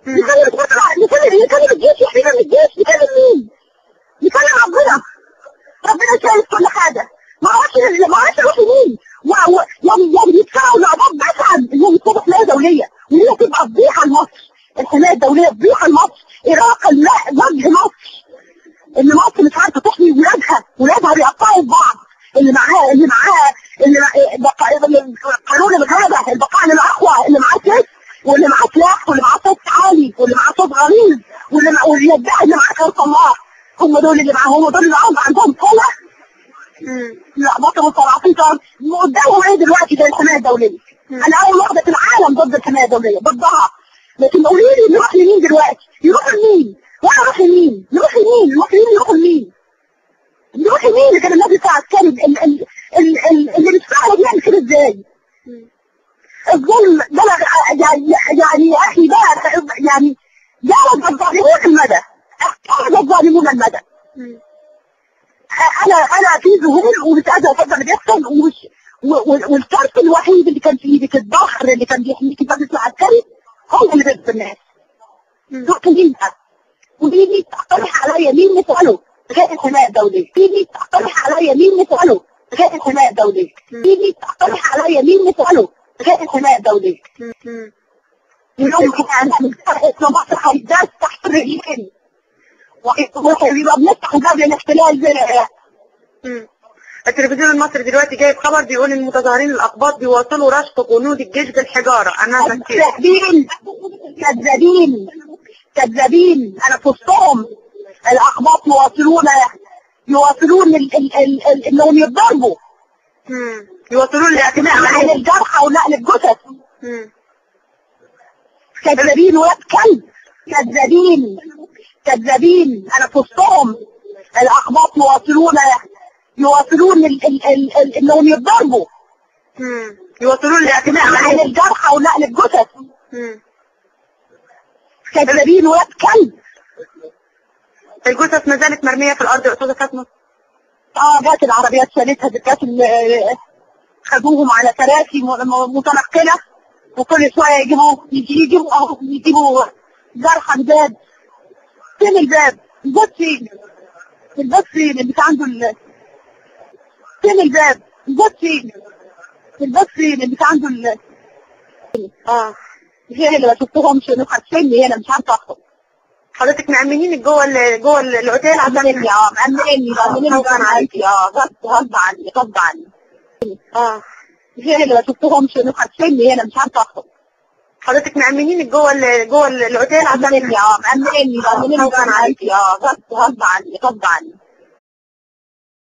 نكلم الجيش، احنا من الجيش نكلم مين؟ نكلم ربنا. ربنا شايف كل حاجه. ما اعرفش اروح لمين. يعني يدفعوا لعباد بسعد انهم يكتبوا حمايه دوليه، وهي تبقى فضيحه لمصر. الحمايه الدوليه فضيحه لمصر، اراقه وجه مصر. ان مصر مش عارفه تحمي ولادها بيقطعوا في بعض. اللي معاه قانون الغابه، البقاء للاقوى، اللي معاه سيف واللي معاه سلاح واللي معاه صوت عالي واللي معاه صوت غليظ واللي يدعي اللي معاه خلق الله. هم دول اللي عندهم قوه. لا بطلوا صراحين قدامهم ايه دلوقتي زي الحمايه الدوليه. انا اول واحده في العالم ضد الحمايه الدوليه، ضدها. لكن قولي لي نروح لمين دلوقتي؟ يروحوا لمين؟ وانا اروح لمين؟ نروح لمين؟ المصريين يروحوا لمين؟ نروح لمين اللي كان النبي بتاع الكلب اللي بيدفعوا بيعمل كده ازاي؟ الظلم بلغ يعني يا اخي بقى يعني جاوز الظالمون المدى. جاوز الظالمون المدى. انا في ذهول ومش قادره افضل اللي بيحصل والكارت الوحيد اللي كان في ايدك الظهر اللي كان بيحميك الضابط العسكري هو اللي بيحصل الناس. روح مين بقى؟ ودي تقترح عليا مين نساله غير الحمايه الدوليه؟ دي تقترح عليا مين نساله غير الحمايه الدوليه؟ دي تقترح عليا مين نساله غير الحمايه الدوليه؟ اليوم احنا اسمه مصر هيداس تحت الرجلين ويبقى بنفتح باب للاحتلال زي العراق. التلفزيون المصري دلوقتي جايب خبر بيقول ان المتظاهرين الاقباط بيواصلوا رشق جنود الجيش بالحجاره امام الكيل. كذابين انا في وسطهم. الاقباط يواصلون انهم يتضربوا. يواصلون لاعتماء على الجرحى ونقل الجثث. كذابين ولاد كلب. كذابين انا في وسطهم. الاقباط يواصلون انهم يتضربوا. يواصلون لاعتماء على الجرحى ونقل الجثث. كذابين ولاد كلب. الجثث ما زالت مرميه في الارض يا استاذه فاطمه. جات العربيات شالتها، جات خدوهم على كراسي متنقله وكل شويه يجيبوا جرحى جداد. فين الباب؟ الباب فين؟ الباب فين اللي عنده فين الباب؟ الباب فين؟ الباب فين اللي عنده هي اللي ما شفتهمش مخشني هنا مش عارفه اخرج. حضرتك مأمنينك جوه الاوتيل عشان مأمنيني غصب عني. هي اللي ما شفتهمش مخشني هنا مش عارفه اخرج. حضرتك مأمنينك جوه الاوتيل عشان مأمنيني غصب عني.